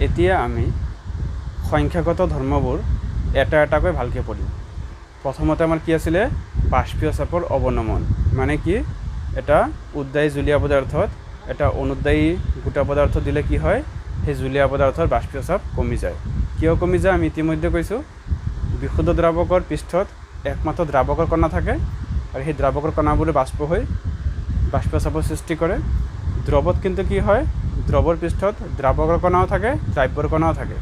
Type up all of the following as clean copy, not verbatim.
এতিয়া আমি সংখ্যাগত ধৰ্মবোৰ এটা এটাকৈ ভালকৈ পঢ়িম। প্ৰথমতে আমাৰ কি আছিলে বাষ্পীয় চাপৰ অৱনমন, মানে কি এটা উদ্দায়ী জুলীয়া পদাৰ্থত এটা অনুদ্দায়ী গোটা পদাৰ্থ দিলে কি হয়, সেই জুলীয়া পদাৰ্থৰ বাষ্পীয় চাপ কমি যায়। কিয় কমি যায় আমি ইতিমধ্যে কৈছোঁ। বিশুদ্ধ দ্ৰাৱকৰ পৃষ্ঠত একমাত্ৰ দ্ৰাৱকৰ কণা থাকে আৰু সেই দ্ৰাৱকৰ কণাবোৰে বাষ্প হৈ বাষ্পীয় চাপৰ সৃষ্টি কৰে। দ্ৰৱত কিন্তু কি হয়, দ্ৰৱৰ পৃষ্ঠত দ্ৰাৱকৰ কণাও থাকে, দ্ৰাব্যৰ কণাও থাকে।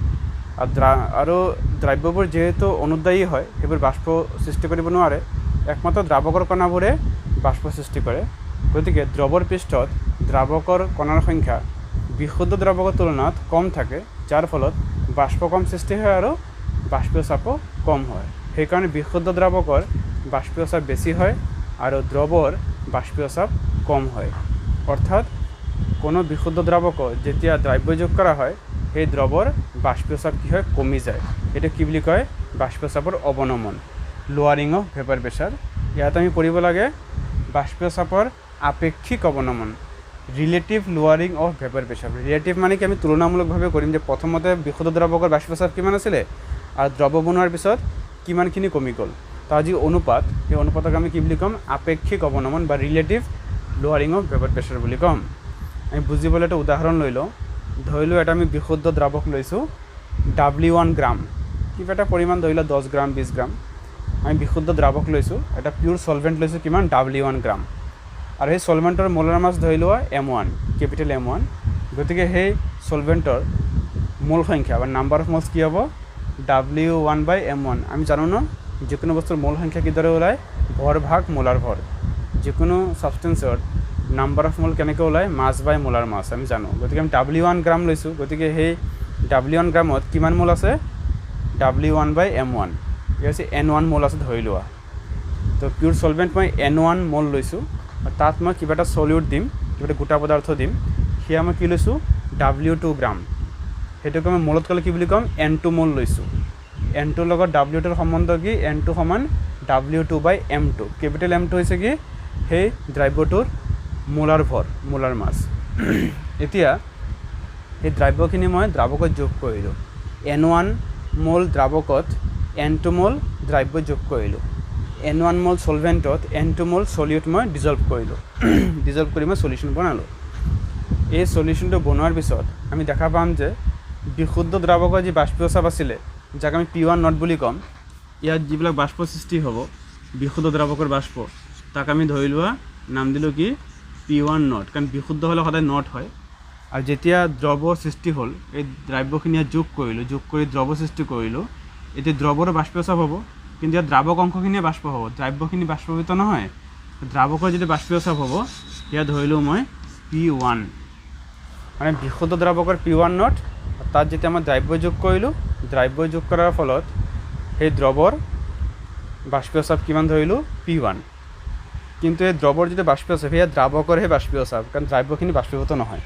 আৰু দ্ৰাব্যবোৰ যেহেতু অনুদ্দায়ী হয়, সেইবোৰ বাষ্প সৃষ্টি কৰিব নোৱাৰে, একমাত্ৰ দ্ৰাৱকৰ কণাবোৰে বাষ্প সৃষ্টি কৰে। গতিকে দ্ৰৱৰ পৃষ্ঠত দ্ৰাৱকৰ কণাৰ সংখ্যা বিশুদ্ধ দ্ৰাৱকৰ তুলনাত কম থাকে, যাৰ ফলত বাষ্প কম সৃষ্টি হয় আৰু বাষ্পীয় চাপো কম হয়। সেইকাৰণে বিশুদ্ধ দ্ৰাৱকৰ বাষ্পীয় চাপ বেছি হয় আৰু দ্ৰৱৰ বাষ্পীয় চাপ কম হয়। অৰ্থাৎ কোনো বিশুদ্ধ দ্ৰাৱকত যেতিয়া দ্ৰাব্য যোগ কৰা হয়, সেই দ্ৰৱৰ বাষ্পীয় চাপ কি হয়, কমি যায়। এইটো কি বুলি কয়, বাষ্পীয় চাপৰ অৱনমন, লোৱাৰিং অফ ভেপাৰ প্ৰেছাৰ। ইয়াত আমি পঢ়িব লাগে বাষ্পীয় চাপৰ আপেক্ষিক অৱনমন, relative lowering of vapour pressure. Relative মানে কি, আমি তুলনামূলকভাৱে কৰিম যে প্ৰথমতে বিশুদ্ধ দ্ৰাৱকৰ বাষ্পীয় চাপ কিমান আছিলে আৰু দ্ৰৱ বনোৱাৰ পিছত কিমানখিনি কমি গ'ল, তাৰ যি অনুপাত, সেই অনুপাতক আমি কি বুলি ক'ম, আপেক্ষিক অৱনমন বা relative lowering of vapour pressure বুলি ক'ম। আমি বুজিবলৈ এটা উদাহৰণ লৈ লওঁ। ধৰি লওঁ এটা আমি বিশুদ্ধ দ্ৰাৱক লৈছোঁ W1 গ্ৰাম, কিবা এটা পৰিমাণ ধৰি লওঁ 10 গ্ৰাম 20 গ্ৰাম। আমি বিশুদ্ধ দ্ৰাৱক লৈছোঁ, এটা পিয়ৰ চলভেণ্ট লৈছোঁ কিমান, W1 গ্ৰাম। আৰু সেই চলভেণ্টৰ মোলাৰ মাছ ধৰি লোৱা M1, কেপিটেল M1। গতিকে সেই চলভেণ্টৰ মোল সংখ্যা বা নাম্বাৰ অফ মোলছ কি হ'ব, W1/M1। আমি জানো ন, যিকোনো বস্তুৰ মোল সংখ্যা কিদৰে ওলায়, ভৰ ভাগ মোলাৰ ভৰ। যিকোনো ছাবষ্টেঞ্চৰ নাম্বাৰ অফ মোল কেনেকৈ ওলায়, মাছ বাই মোলাৰ মাছ আমি জানো। গতিকে আমি W1 গ্ৰাম লৈছোঁ, গতিকে সেই W1 গ্ৰামত কিমান মোল আছে, W1/M1। এই হৈছে N1 মোল আছে ধৰি লোৱা। তো পিয়ৰ চলভেণ্ট মই N1 মোল লৈছোঁ, আৰু তাত মই কিবা এটা চলিউড দিম, কিবা এটা গোটা পদাৰ্থ দিম, সেয়া মই কি লৈছোঁ, W2 গ্ৰাম। সেইটোকে মই মোলত ক'লে কি বুলি ক'ম, N2 মোল লৈছোঁ। N2ৰ লগত W2ৰ সম্বন্ধ কি, N2 সমান W2/M2। কেপিটেল M2 হৈছে কি, সেই দ্ৰব্যটোৰ মোলাৰ ভৰ, মোলাৰ মাছ। এতিয়া সেই দ্ৰব্যখিনি মই দ্ৰাৱকত যোগ কৰিলোঁ। N1 মোল দ্ৰাৱকত N2 মোল দ্ৰব্য যোগ কৰিলোঁ। N1 মোল চলভেণ্টত N2 মোল চলিউট মই ডিজলভ কৰিলোঁ। ডিজলভ কৰি মই চলিউশ্যন বনালোঁ। এই চলিউশ্যনটো বনোৱাৰ পিছত আমি দেখা পাম যে বিশুদ্ধ দ্ৰাৱকৰ যি বাষ্পীয় চাপ আছিলে, যাক আমি P1 নট বুলি ক'ম, ইয়াত যিবিলাক বাষ্প সৃষ্টি হ'ব বিশুদ্ধ দ্ৰাৱকৰ বাষ্প, তাক আমি ধৰি লোৱা নাম দিলোঁ কি, P1 নট, কাৰণ বিশুদ্ধ হ'লে সদায় নট হয়। আৰু যেতিয়া দ্ৰৱ সৃষ্টি হ'ল, এই দ্ৰব্যখিনি ইয়াত যোগ কৰিলোঁ, যোগ কৰি দ্ৰৱ সৃষ্টি কৰিলোঁ, এতিয়া দ্ৰৱৰো বাষ্পীয় চাপ হ'ব, কিন্তু ইয়াত দ্ৰাৱক অংশখিনিয়ে বাষ্প হ'ব, দ্ৰব্যখিনি বাষ্পীভূত নহয়। দ্ৰাৱকৰ যেতিয়া বাষ্পীয় চাপ হ'ব, ইয়াত ধৰিলোঁ মই P1, মানে বিশুদ্ধ দ্ৰাৱকৰ P1 নট। তাত যেতিয়া মই দ্ৰব্য যোগ কৰিলোঁ, দ্ৰব্য যোগ কৰাৰ ফলত সেই দ্ৰৱৰ বাষ্পীয় চাপ কিমান ধৰিলোঁ, P1। কিন্তু এই দ্ৰৱৰ যিটো বাষ্পীয় চাপ, সেয়া দ্ৰাৱকৰহে বাষ্পীয় চাপ, কাৰণ দ্ৰব্যখিনি বাষ্পীভূত নহয়।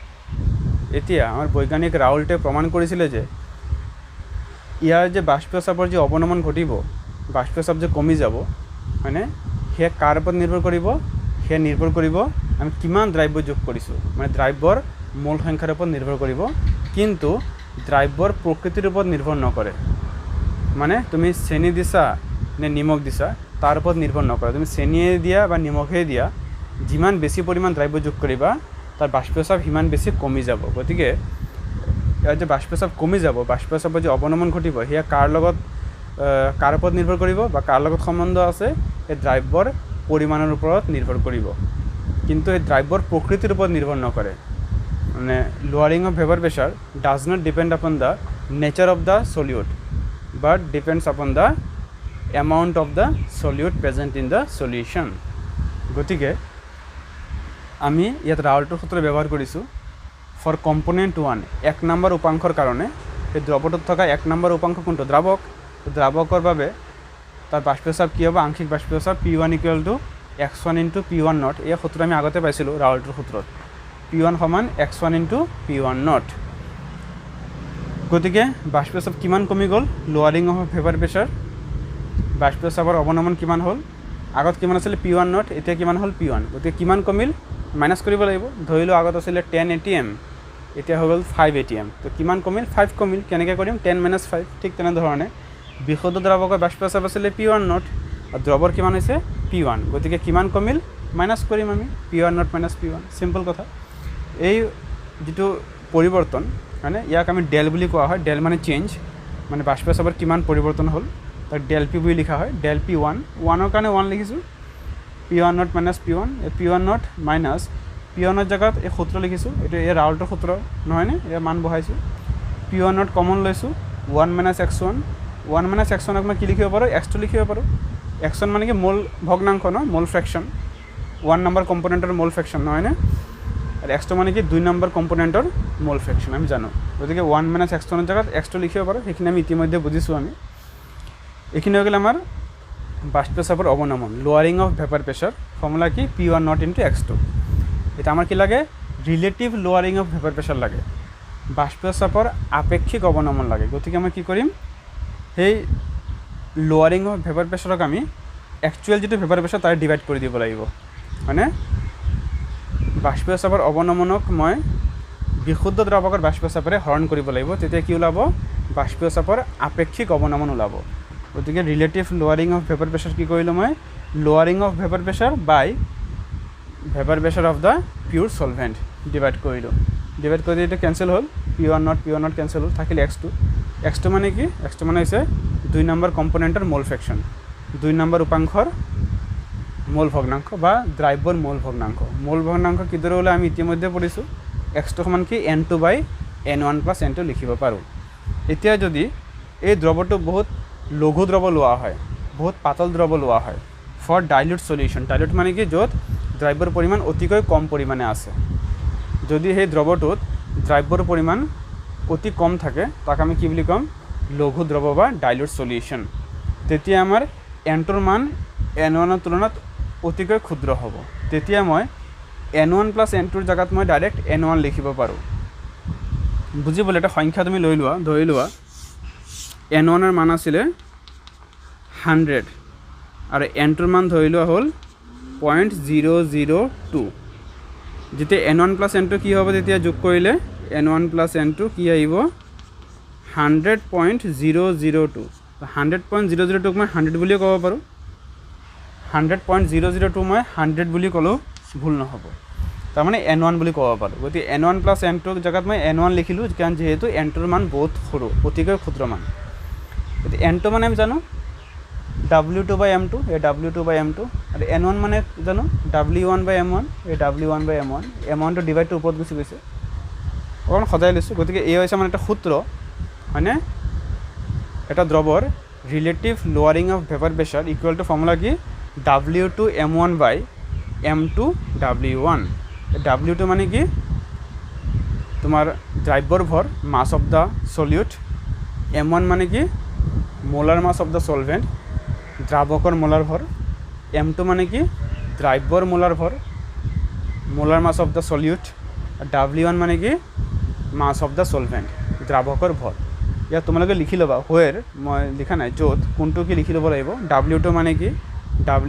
এতিয়া আমাৰ বৈজ্ঞানিক ৰাউল্টে প্ৰমাণ কৰিছিলে যে ইয়াৰ যে বাষ্পীয় চাপৰ যি অৱনমন ঘটিব, বাষ্পীয় চাপ যে কমি যাব, হয়নে, সেয়া কাৰ ওপৰত নিৰ্ভৰ কৰিব, সেয়া নিৰ্ভৰ কৰিব আমি কিমান দ্ৰব্য যোগ কৰিছোঁ, মানে দ্ৰব্যৰ মোল সংখ্যাৰ ওপৰত নিৰ্ভৰ কৰিব। কিন্তু দ্ৰব্যৰ প্ৰকৃতিৰ ওপৰত নিৰ্ভৰ নকৰে, মানে তুমি চেনি দিছা নে নিমখ দিছা তাৰ ওপৰত নিৰ্ভৰ নকৰে। তুমি চেনিয়ে দিয়া বা নিমখে দিয়া, যিমান বেছি পৰিমাণ দ্ৰব্য যোগ কৰিবা, তাৰ বাষ্পীয় চাপ সিমান বেছি কমি যাব। গতিকে ইয়াৰ যে বাষ্পীয় চাপ কমি যাব, বাষ্পীয় চাপৰ যে অৱনমন ঘটিব, সেয়া কাৰ ওপৰত নিৰ্ভৰ কৰিব বা কাৰ লগত সম্বন্ধ আছে, এই দ্ৰব্যৰ পৰিমাণৰ ওপৰত নিৰ্ভৰ কৰিব, কিন্তু এই দ্ৰব্যৰ প্ৰকৃতিৰ ওপৰত নিৰ্ভৰ নকৰে। মানে lowering of vapour pressure does not depend upon the nature of the solute, but depends upon the amount of the solute present in the solution. গতিকে আমি ইয়াত ৰাউল্টৰ সূত্ৰ ব্যৱহাৰ কৰিছোঁ ফৰ কম্পনেণ্ট 1, 1 নম্বৰ উপাংশৰ কাৰণে। এই দ্ৰৱটোত থকা 1 নম্বৰ উপাংশ কোনটো, দ্ৰাৱক। দ্ৰাৱকৰ বাবে তাৰ বাষ্পীয় চাপ কি হ'ব, আংশিক বাষ্পীয় চাপ P1 = x1 × P1 নট। এই সূত্ৰ আমি আগতে পাইছিলোঁ ৰাউল্টৰ সূত্ৰত, P1 = x1 × P1 নট। গতিকে বাষ্পীয় চাপ কিমান কমি গ'ল, লোৱাৰিং অফ ভেপাৰ প্ৰেছাৰ, বাষ্পীয় চাপৰ অৱনমন কিমান হ'ল, আগত কিমান আছিলে P1 নট, এতিয়া কিমান হ'ল P1। গতিকে কিমান কমিল, মাইনাছ কৰিব লাগিব। ধৰি লওঁ আগত আছিলে 10 atm, এতিয়া হৈ গ'ল 5 ATM। তো কিমান কমিল? 5 কমিল। কেনেকৈ কৰিম? 10 - 5। ঠিক তেনেধৰণে বিশুদ্ধ দ্ৰাৱকৰ বাষ্প চাপ আছিলে P1 নট, আৰু দ্ৰৱৰ কিমান হৈছে P1। গতিকে কিমান কমিল? মাইনাছ কৰিম আমি P1 not minus P1। Simple কথা। এই যিটো পৰিৱৰ্তন হয়নে, ইয়াক আমি ডেল বুলি কোৱা হয়। ডেল মানে চেঞ্জ, মানে বাষ্প চাপৰ কিমান পৰিৱৰ্তন হ'ল তাক ডেল পি বুলি লিখা হয়। ডেল P1, 1ৰ কাৰণে 1 লিখিছোঁ, P1 নট মাইনাছ P1, এই P1 নট মাইনাছ P1ৰ জেগাত এই সূত্ৰ লিখিছোঁ, এইটো এই ৰাউল্টৰ সূত্ৰ নহয়নে, ইয়াৰ মান বহাইছোঁ। P1 নট কমন লৈছোঁ, 1 - x1। 1 - x1ক মই কি লিখিব পাৰোঁ? x2 লিখিব পাৰোঁ। x1 মানে কি? মূল ভগ্নাংশ ন, মূল ফ্ৰেকশ্যন, 1 নম্বৰ কম্পনেণ্টৰ মূল ফ্ৰেকশ্যন নহয়নে, আৰু x2 মানে কি? 2 নম্বৰ কম্পনেণ্টৰ মূল ফ্ৰেকশ্যন আমি জানো। গতিকে 1 - x1ৰ জেগাত x2 লিখিব পাৰোঁ। সেইখিনি আমি ইতিমধ্যে বুজিছোঁ আমি। এইখিনি হৈ গ'ল আমাৰ বাষ্প চাপৰ অৱনমন, লোৱাৰিং অফ ভেপাৰ প্ৰেছাৰ। ফৰ্মুলা কি? P1 not into x2। এটা আমাৰ কি লাগে? Relative lowering of vapour pressure লাগে, বাষ্প চাপৰ আপেক্ষিক অৱনমন লাগে। গতিকে মই কি কৰিম? সেই লোৱাৰিং অফ ভেপাৰ প্ৰেছাৰক আমি একচুৱেল যিটো ভেপাৰ প্ৰেছাৰ তাৰ ডিভাইড কৰি দিব লাগিব, হয়নে? বাষ্প চাপৰ অৱনমনক মই বিশুদ্ধ দ্ৰাৱকৰ বাষ্প চাপেৰে হৰণ কৰিব লাগিব, তেতিয়া কি ওলাব? বাষ্প চাপৰ আপেক্ষিক অৱনমন ওলাব। গতিকে relative lowering of vapour pressure কি কৰিলোঁ মই? Lowering of vapour pressure by vapour pressure of the pure solvent divide কৰিলোঁ। ডিভাইড কৰি এইটো কেঞ্চেল হ'ল, P1 নট কেঞ্চেল হ'ল, থাকিল x2। x2 মানে কি? x2 মানে হৈছে 2 নম্বৰ কম্পনেণ্টৰ মূল ফ্ৰেকশ্যন, 2 নম্বৰ উপাংশৰ মূল ভগ্নাংশ বা দ্ৰাব্যৰ মূল ভগ্নাংশ। মূল ভগ্নাংশ কিদৰে ওলাই আমি ইতিমধ্যে পঢ়িছোঁ। x2 সমান কি? n2 বাই n1 প্লাছ n2 লিখিব পাৰোঁ। এতিয়া যদি এই দ্ৰৱটো বহুত লঘু দ্ৰৱ লোৱা হয়, বহুত পাতল দ্ৰৱ লোৱা হয়, ফৰ ডাইলিউট সলিউশ্যন। ডাইলিউট মানে কি? য'ত দ্ৰব্যৰ পৰিমাণ অতিকৈ কম পৰিমাণে আছে। যদি সেই দ্ৰৱটোত দ্ৰব্যৰ পৰিমাণ অতি কম থাকে, তাক আমি কি বুলি ক'ম? লঘু দ্ৰৱ বা ডাইলিউট সলিউশ্যন। তেতিয়া আমাৰ n2ৰ মান n1ৰ তুলনাত অতিকৈ ক্ষুদ্ৰ হ'ব। তেতিয়া মই n1 প্লাছ n2ৰ জেগাত মই ডাইৰেক্ট n1 লিখিব পাৰোঁ। বুজিবলৈ এটা সংখ্যা তুমি লৈ লোৱা, ধৰি লোৱা n1ৰ মান আছিলে 100 আৰু n2ৰ মান ধৰি লোৱা হ'ল 0.002। যেতিয়া n1 প্লাছ n2 কি হ'ব? তেতিয়া যোগ কৰিলে n1 প্লাছ n2 কি আহিব? 100.002। 100.002ক মই 100 বুলিও ক'ব পাৰোঁ, 100.002 মই 100 বুলি ক'লেও ভুল নহ'ব, তাৰমানে n1 বুলি ক'ব পাৰোঁ। গতিকে n1 প্লাছ n2ৰ জেগাত মই n1 লিখিলোঁ, কাৰণ যিহেতু n2ৰ মান বহুত সৰু, অতিকৈ ক্ষুদ্ৰ মান। গতিকে n2 মানে আমি জানো W2 বাই M2, এই W2 বাই M2, আৰু n1 মানে জানো W1 বাই M1, এই W1 বাই M1। M1টো ডিভাইডটো ওপৰত গুচি গৈছে, অকণমান সজাই লৈছোঁ। গতিকে এই হৈছে মানে এটা সূত্ৰ, হয়নে? এটা দ্ৰৱৰ relative lowering of vapour pressure equal to formula কি? W2 M1 বাই M2 W1। W2 মানে কি? তোমাৰ দ্ৰব্যৰ ভৰ, মাছ অফ দ্য সলিউট। M1 মানে কি? Molar mass of the solvent, দ্ৰাৱকৰ মোলাৰ ভৰ। M2 মানে কি? দ্ৰব্যৰ মোলাৰ ভৰ, molar mass of the solute. W1 মানে কি? মাছ অফ দ্য সলভেণ্ট, দ্ৰাৱকৰ ভৰ। ইয়াত তোমালোকে লিখি ল'বা, হোৱেৰ মই লিখা নাই, য'ত কোনটো কি লিখি ল'ব লাগিব। W2 মানে কি?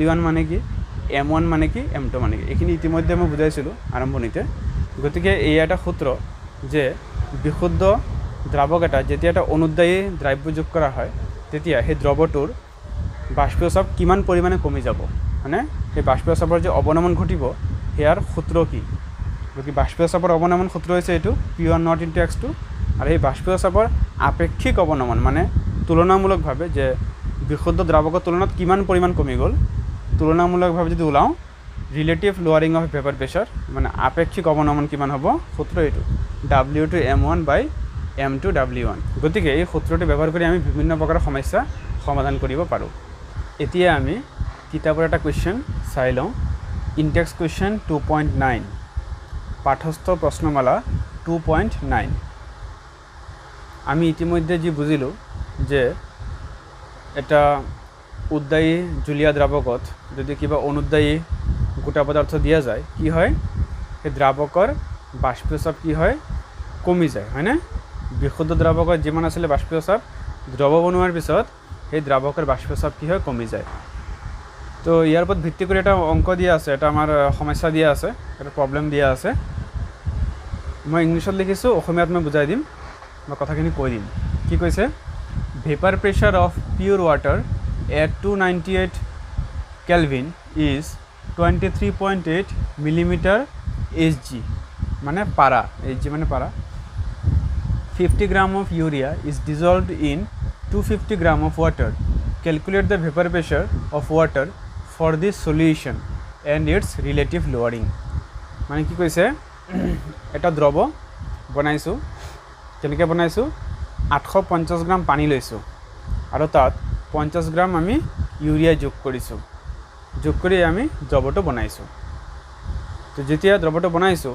W1 মানে কি? M1 মানে কি? M2 মানে কি? এইখিনি ইতিমধ্যে মই বুজাইছিলোঁ আৰম্ভণিতে। গতিকে এই এটা সূত্ৰ যে বিশুদ্ধ দ্ৰাৱক এটা যেতিয়া এটা অনুদ্বায়ী দ্ৰব্য যোগ কৰা হয়, তেতিয়া সেই দ্ৰৱটোৰ বাষ্প চাপ কিমান পৰিমাণে কমি যাব, মানে সেই বাষ্প চাপৰ যে অৱনমন ঘটিব সেয়াৰ সূত্ৰ কি? গতিকে বাষ্প চাপৰ অৱনমন সূত্ৰ হৈছে এইটো P1 নট ইনটু x2। আৰু এই বাষ্প চাপৰ আপেক্ষিক অৱনমন মানে তুলনামূলকভাৱে যে বিশুদ্ধ দ্ৰাৱকৰ তুলনাত কিমান পৰিমাণ কমি গ'ল, তুলনামূলকভাৱে যদি ওলাওঁ relative lowering of vapour pressure, মানে আপেক্ষিক অৱনমন কিমান হ'ব? সূত্ৰ এইটো W2 M1 বাই M2 W1। গতিকে এই সূত্ৰটো ব্যৱহাৰ কৰি আমি বিভিন্ন প্ৰকাৰৰ সমস্যা সমাধান কৰিব পাৰোঁ। এতিয়া আমি কিতাপৰ এটা কুৱেশ্যন চাই লওঁ। ইনটেক্স কুৱেশ্যন 2.9, পাঠস্থ প্ৰশ্নমালা 2.9। আমি ইতিমধ্যে যি বুজিলোঁ যে এটা উদ্বায়ী জুলীয়া দ্ৰাৱকত যদি কিবা অনুদ্বায়ী গোটা পদাৰ্থ দিয়া যায়, কি হয়? সেই দ্ৰাৱকৰ বাষ্প চাপ কি হয়? কমি যায়, হয়নে? বিশুদ্ধ দ্ৰাৱকত যিমান আছিলে বাষ্প চাপ, দ্ৰৱ বনোৱাৰ পিছত সেই দ্ৰাৱকৰ বাষ্প চাপ কি হয়? কমি যায়। তো ইয়াৰ ওপৰত ভিত্তি কৰি এটা অংক দিয়া আছে, এটা আমাৰ সমস্যা দিয়া আছে, এটা প্ৰব্লেম দিয়া আছে। মই ইংলিছত লিখিছোঁ, অসমীয়াত মই বুজাই দিম বা কথাখিনি কৈ দিম। কি কৈছে? Vapour pressure of pure water at 298 kelvin is 23.8 millimetre Hg, মানে পাৰা, Hg মানে পাৰা। 50 গ্রাম of urea is dissolved in 250 gram of water. Calculate the vapor pressure of water for this solution and its relative lowering. মানে কি কৈছে, এটা দ্ৰৱ বনাইছোঁ। কেনেকৈ বনাইছোঁ? 850 গ্ৰাম পানী লৈছোঁ আৰু তাত 50 গ্ৰাম আমি ইউৰিয়া যোগ কৰিছোঁ। যোগ কৰি আমি দ্ৰৱটো বনাইছোঁ। তো যেতিয়া দ্ৰৱটো বনাইছোঁ,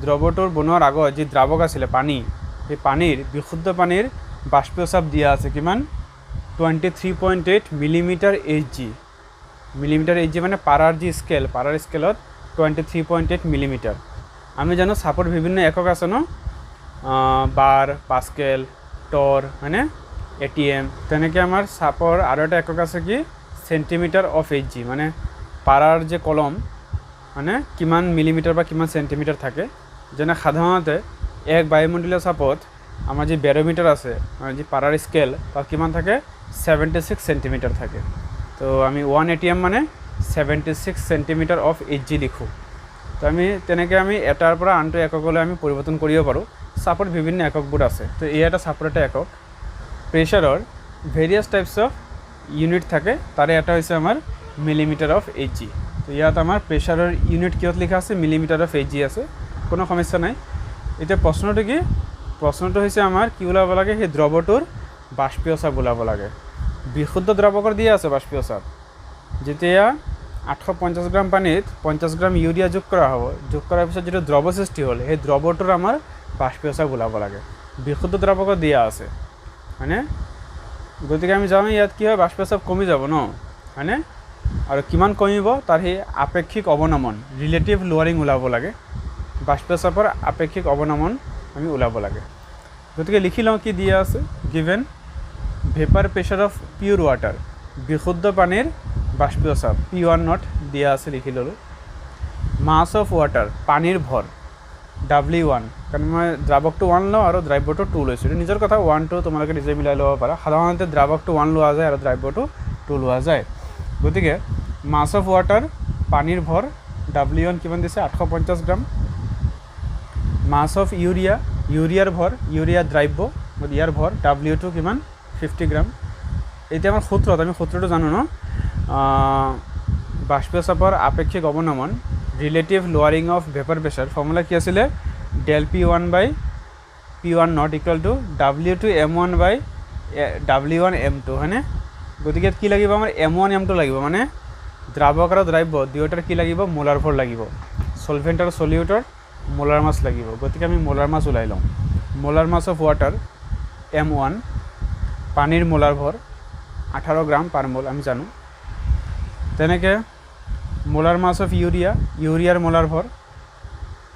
দ্ৰৱটোৰ বনোৱাৰ আগত যি দ্ৰাৱক আছিলে পানী, এই পানীৰ বিশুদ্ধ পানীৰ বাষ্পীয় চাপ দিয়া আছে কিমান? 23.8 মিলিমিটাৰ Hg। মিলিমিটাৰ Hg মানে পাৰাৰ যি স্কেল, পাৰাৰ স্কেলত 23.8 মিলিমিটাৰ। আমি জানো চাপৰ বিভিন্ন একক আছে ন, বাৰ, পাস্কেল, টৰ, হয়নে, ATM। তেনেকৈ আমাৰ চাপৰ আৰু এটা একক আছে কি? সেন্টিমিটাৰ অফ Hg, মানে পাৰাৰ যে কলম মানে কিমান মিলিমিটাৰ বা কিমান সেন্টিমিটাৰ থাকে। যেনে সাধাৰণতে এক বায়ুমণ্ডলীয় চাপত আমাৰ যি বেৰোমিটাৰ আছে, যি পাৰাৰ স্কেল, তাত কিমান থাকে? 76 সেন্টিমিটাৰ থাকে। তো আমি 1 ATM মানে 76 সেন্টিমিটাৰ অফ Hg লিখোঁ। তো আমি তেনেকৈ আমি এটাৰ পৰা আনটো এককলৈ আমি পৰিৱৰ্তন কৰিব পাৰোঁ। চাপৰ বিভিন্ন এককবোৰ আছে। তো এই এটা চাপৰ এটা একক। প্ৰেছাৰৰ ভেৰিয়াছ টাইপছ অফ ইউনিট থাকে, তাৰে এটা হৈছে আমাৰ মিলিমিটাৰ অফ Hg। তো ইয়াত আমাৰ প্ৰেছাৰৰ ইউনিট কিহত লিখা আছে? মিলিমিটাৰ অফ Hg আছে, কোনো সমস্যা নাই। এতিয়া প্ৰশ্নটো কি? প্ৰশ্নটো হৈছে আমাৰ কি ওলাব লাগে? সেই দ্ৰৱটোৰ বাষ্পীয় চাপ ওলাব লাগে। বিশুদ্ধ দ্ৰাৱকৰ দিয়া আছে বাষ্পীয় চাপ। যেতিয়া 850 গ্ৰাম পানীত 50 গ্ৰাম ইউৰিয়া যোগ কৰা হ'ব, যোগ কৰাৰ পিছত যিটো দ্ৰৱ সৃষ্টি হ'ল, সেই দ্ৰৱটোৰ আমাৰ বাষ্পীয় চাপ ওলাব লাগে। বিশুদ্ধ দ্ৰাৱকত দিয়া আছে, হয়নে? গতিকে আমি জানো ইয়াত কি হয়? বাষ্পীয় চাপ কমি যাব ন, হয়নে? আৰু কিমান কমিব? তাৰ সেই আপেক্ষিক অৱনমন, ৰিলেটিভ লোৱাৰিং ওলাব লাগে। বাষ্পীয় চাপৰ আপেক্ষিক অৱনমন আমি ওলাব লাগে। গতিকে লিখি লওঁ কি দিয়া আছে। Given vapour pressure of pure water, বিশুদ্ধ পানীৰ বাষ্পীয় চাপ P1 দিয়া আছে, লিখি ল'লোঁ। মাছ অফ ৱাটাৰ, পানীৰ ভৰ W1, কাৰণ মই দ্ৰাৱকটো 1 লওঁ আৰু দ্ৰব্যটো 2 লৈছোঁ। এইটো নিজৰ কথা, 1 2 তোমালোকে নিজে মিলাই ল'ব পাৰা। সাধাৰণতে দ্ৰাৱকটো 1 লোৱা যায় আৰু দ্ৰব্যটো 2 লোৱা যায়। গতিকে মাছ অফ ৱাটাৰ, পানীৰ ভৰ W1 কিমান দিছে? 850 গ্ৰাম। মাছ অফ ইউৰিয়া, ইউৰিয়াৰ ভৰ, ইউৰিয়া দ্ৰব্য, ইয়াৰ ভৰ W2 কিমান? 50 গ্ৰাম। এতিয়া আমাৰ সূত্ৰত, আমি সূত্ৰটো জানো ন, বাষ্পীয় চাপৰ আপেক্ষিক অৱনমন, relative lowering of vapour pressure, formula কি আছিলে? Del P1 by P1 equal to W2 M1 by W1 M2, হয়নে? গতিকে কি লাগিব? আমাৰ M1 M2 লাগিব, মানে দ্ৰাৱক আৰু দ্ৰব্য দুয়োটাৰ কি লাগিব? মোলাৰ ভৰ লাগিব। সলভেণ্ট আৰু সলিউটৰ মোলাৰ মাছ লাগিব। গতিকে আমি মোলাৰ মাছ ওলাই লওঁ। Molar mass of water M1, পানীৰ মোলাৰ ভৰ 18 গ্ৰাম পাৰ মোল, আমি জানো। তেনেকৈ মোলাৰ মাছ অফ ইউৰিয়া, ইউৰিয়াৰ মোলাৰ ভৰ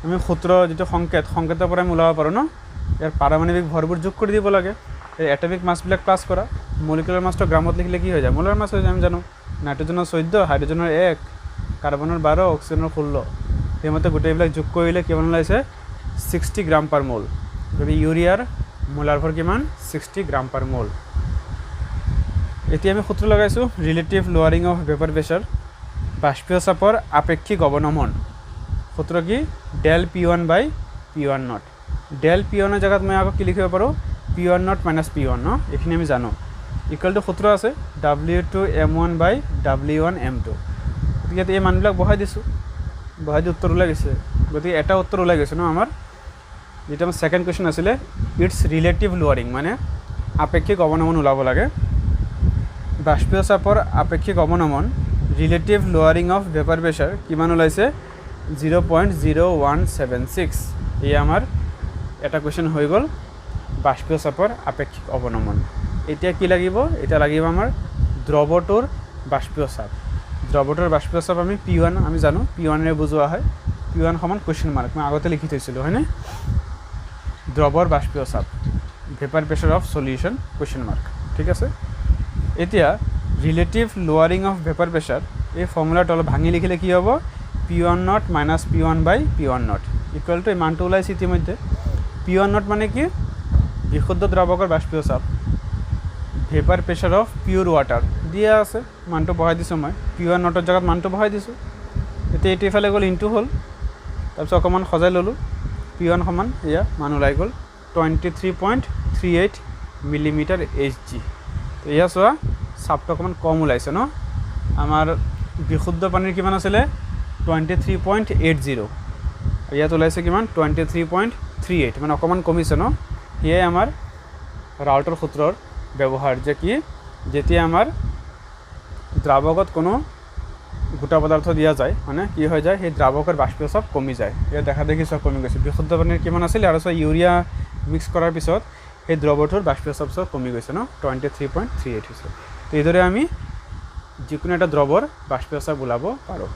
আমি সূত্ৰ যিটো সংকেতৰ পৰা আমি ওলাব পাৰোঁ ন, ইয়াৰ পাৰমাণৱিক ভৰবোৰ যোগ কৰি দিব লাগে। এই এটমিক মাছবিলাক প্লাছ কৰা, মলিকুলাৰ মাছটো গ্ৰামত লিখিলে কি হৈ যায়? মোলাৰ মাছ হৈ যায়, আমি জানো। নাইট্ৰজেনৰ 14, হাইড্ৰজেনৰ 1, কাৰ্বনৰ 12, অক্সিজেনৰ 16, সেইমতে গোটেইবিলাক যোগ কৰিলে কিমান ওলাইছে? 60 গ্ৰাম পাৰ মোল। গতিকে ইউৰিয়াৰ মোলাৰ ভৰ কিমান? 60 গ্ৰাম পাৰ মোল। এতিয়া আমি সূত্ৰ লগাইছোঁ relative lowering of vapour pressure, বাষ্পীয় চাপৰ আপেক্ষিক অৱনমন। সূত্ৰ কি? ডেল P1 বাই P1। ডেল P1 জেগাত মই আকৌ কি লিখিব পাৰোঁ? P1 মাইনাছ P1 ন, এইখিনি আমি জানো। ইকুৱেল টু সূত্ৰ আছে W2 M1 by W1 M2। গতিকে এই মানবিলাক বহাই দিছোঁ, বহাই দি উত্তৰ ওলাই গৈছে। গতিকে এটা উত্তৰ ওলাই গৈছে ন আমাৰ। যেটা আমাৰ সেকেন্ড কোয়েশ্চন আসলে ইটস ৰিলেটিভ লোয়াৰিং মানে আপেক্ষিক অবনমন ওলাব লাগে। বাষ্পীয় চাপৰ আপেক্ষিক অবনমন relative lowering of vapour pressure কিমান ওলাইছে 0.0176। এই আমার এটা কোয়েশ্চন হৈ গ'ল বাষ্পীয় চাপৰ আপেক্ষিক অবনমন। এতিয়া কি লাগিব? এটা লাগিব আমাৰ দ্ৰৱটোৰ বাষ্পীয় চাপ। দ্ৰৱটোৰ বাষ্পীয় চাপ আমি P1 আমি জানো, P1 ৰে বুজোৱা হয়। P1 সমান কুৱেশ্যন মাৰ্ক মই আগতে লিখি থৈছিলোঁ হয়নে? দ্ৰৱৰ বাষ্পীয় চাপ vapour pressure of solution question mark, ঠিক আছে। এতিয়া relative lowering of vapour pressure এই ফৰ্মুলাটো অলপ ভাঙি লিখিলে কি হ'ব P1 not minus P1 by P1 not equal to এই মানটো ওলাইছে ইতিমধ্যে P1 নট মানে কি বিশুদ্ধ দ্ৰাৱকৰ বাষ্পীয় চাপ vapour pressure of pure water দিয়া আছে মানটো বহাই দিছোঁ মই P1 নটৰ জেগাত মানটো বহাই দিছোঁ এতিয়া এইটো ইফালে গ'ল ইনটু হ'ল তাৰপিছত অকণমান সজাই ল'লোঁ P1 সমান এয়া মান ওলাই গ'ল 23.38 মিলিমিটাৰ Hg তো এয়া চোৱা চাপটো অকণমান কম ওলাইছে ন আমাৰ বিশুদ্ধ পানীৰ কিমান আছিলে 23.80 ইয়াত ওলাইছে কিমান 23.38 মানে অকণমান কমিছে ন সেয়াই আমাৰ ৰাউটৰ সূত্ৰৰ ব্যৱহাৰ যে কি যেতিয়া আমাৰ দ্ৰাৱকত কোনো গোটা পদাৰ্থ দিয়া যায় মানে কি হৈ যায় সেই দ্ৰাৱকৰ বাষ্পীয় চাপ কমি যায় ইয়াত দেখা দেখি চব কমি গৈছে বিশুদ্ধ পানীৰ কিমান আছিল আৰু চোৱা ইউৰিয়া মিক্স কৰাৰ পিছত সেই দ্ৰৱটোৰ বাষ্পীয় চাপ চব কমি গৈছে ন 23.38 হৈছে তো এইদৰে আমি যিকোনো এটা দ্ৰৱৰ বাষ্পীয় চাপ ওলাব পাৰোঁ